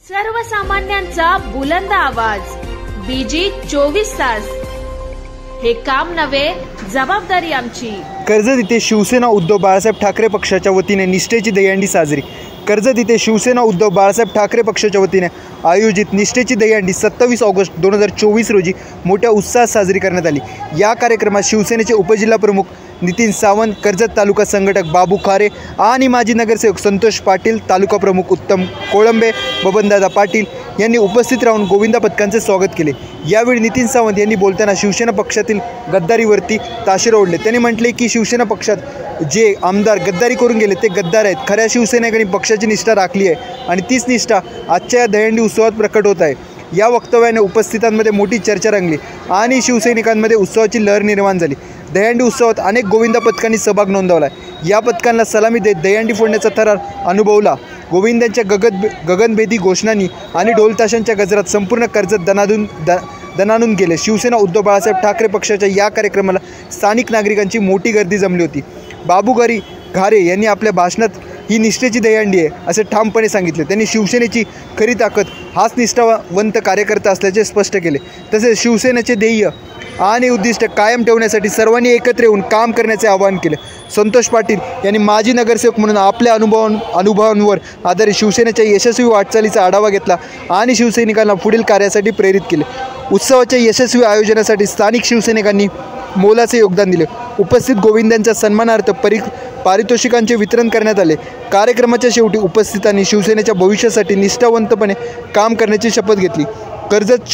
सर्वसामान्यांचा बुलंद आवाज बीजी 24 तास। हे काम नव्हे, जबाबदारी आमची। कर्जत येथे शिवसेना उद्धव बाळासाहेब ठाकरे पक्षाच्या वतीने निष्ठेची दहीहंडी साजरी। कर्जत येथे शिवसेना उद्धव बाळासाहेब ठाकरे पक्षाच्या वतीने आयोजित निष्ठेची दहीहंडी 27 ऑगस्ट 2024 रोजी मोठ्या उत्साहात साजरी करण्यात आली। या कार्यक्रमात शिवसेनेचे उपजिल्हा प्रमुख नितीन सावंत, कर्जत तालुका संघटक बाबू खारे आणि माजी नगरसेवक संतोष पाटील, तालुका प्रमुख उत्तम कोळंबे, बबनदादा पाटील यांनी उपस्थित राहून गोविंदा पथकांचे स्वागत केले। यावेळी नितीन सावंत यांनी बोलताना शिवसेना पक्षातील गद्दारीवरती ताशेरे ओढले। त्यांनी म्हटले की शिवसेना पक्षात जे आमदार गद्दारी करून गेले ते गद्दार आहेत। खऱ्या शिवसैनिकांनी पक्षाची निष्ठा राखली आहे आणि तीच निष्ठा आजच्या या दहीहंडी उत्सवात प्रकट होत आहे। या वक्तव्याने उपस्थितांमध्ये मोठी चर्चा रंगली आणि शिवसैनिकांमध्ये उत्सवाची लहर निर्माण झाली। दहीहंडी उत्सवात अनेक गोविंदा पथकांनी सहभाग नोंदवला। या पथकांना सलामी देत दहीहंडी फोडण्याचा थरार अनुभवला। गोविंदांच्या गगनभेदी घोषणांनी आणि ढोलताशांच्या गजरात संपूर्ण कर्जत दणाणून गेले। शिवसेना उद्धव बाळासाहेब ठाकरे पक्षाच्या या कार्यक्रमाला स्थानिक नागरिकांची मोठी गर्दी जमली होती। बाबू घारे यांनी आपल्या भाषणात ही निष्ठेची दहीहंडी आहे असे ठामपणे सांगितले। त्यांनी शिवसेनेची खरी ताकद हाच निष्ठावंत कार्यकर्ता असल्याचे स्पष्ट केले। तसेच शिवसेनेचे ध्येय आणि उद्दिष्ट कायम ठेवण्यासाठी सर्वांनी एकत्र येऊन काम करण्याचे आवाहन केले। संतोष पाटील यांनी माजी नगरसेवक म्हणून आपल्या अनुभवांवर आधारित शिवसेनेच्या यशस्वी वाटचालीचा आढावा घेतला आणि शिवसैनिकांना पुढील कार्यासाठी प्रेरित केले। उत्सवाच्या यशस्वी आयोजनासाठी स्थानिक शिवसैनिकांनी मोलाचे योगदान दिले। उपस्थित गोविंदांच्या सन्मानार्थ पारितोषिकांचे वितरण करण्यात आले। कार्यक्रमाच्या शेवटी उपस्थितांनी शिवसेनेच्या भविष्यासाठी निष्ठावंतपणे काम करण्याची शपथ घेतली। कर्जत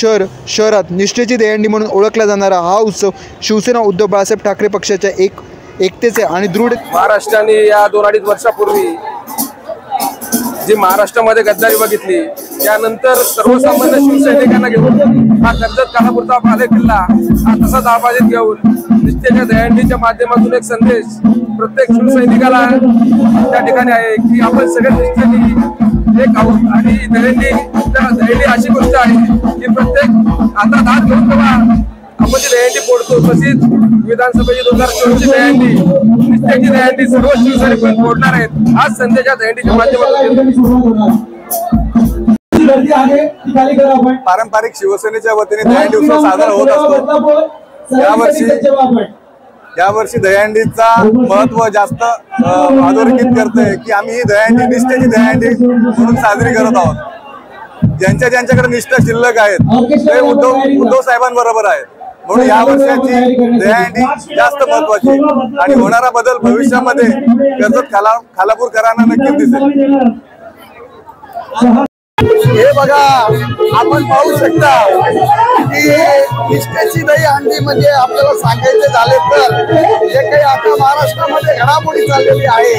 शहरात निष्ठेची दहीहंडी म्हणून ओळखला जाणारा हा उत्सव शिवसेना उद्धव बाळासाहेब ठाकरे पक्षाच्या एकतेचे आणि दृढ महाराष्ट्राने या 2-2.5 वर्षापूर्वी जी महाराष्ट्रामध्ये गद्दारी बघितली, त्यानंतर सर्वसामान्य शिवसैनिकांना घेऊन हा कर्जत खालापूरचा बालेकिल्ला हा तसाच आबाजीत घेऊन निष्ठेच्या दहीहंडीच्या माध्यमातून एक संदेश प्रत्येक शिवसैनिकाला त्या ठिकाणी आहे की आपण सगळे निष्ठेने एक आहोत। आणि दहीहंडी अशी गोष्ट आहे की प्रत्येक आता दात घेऊन तेव्हा आपण जी दहीहंडी फोडतो, तशीच विधानसभेची 2024ची दहीहंडी निष्ठेची दहीहंडी सर्व शिवसैनिक फोडणार आहेत। आज संदेशा दहीहंडीच्या माध्यमातून पारंपरिक शिवसेनेच्या वतीने दहीहंडी उत्सव साजरा होत असतो। यावर्षी दहीहंडीचा महत्व जास्त अधोरेखित करतोय की आम्ही ही दहीहंडी निष्ठेची दहीहंडी म्हणून साजरी करत आहोत। ज्यांच्याकडे निष्ठा शिल्लक आहेत ते उद्धव साहेबांबरोबर आहेत, म्हणून या वर्षाची दहीहंडी जास्त महत्वाची आणि होणारा बदल भविष्यामध्ये कर्जत खालापूरकरांना नक्कीच दिसेल। हे बघा, आपण पाहू शकता की निष्ठेची दहीहंडी म्हणजे आपल्याला सांगायचे झाले तर जे काही आता महाराष्ट्रामध्ये घडामोडी चाललेली आहे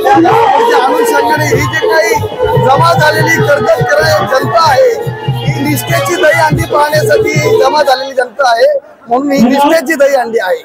त्या घडामोडीच्या अनुषंगाने ही जे काही जमा झालेली कर्जतकर जनता आहे ही निष्ठेची दहीहंडी पाहण्यासाठी जमा झालेली जनता आहे, म्हणून ही निष्ठेची दहीहंडी आहे।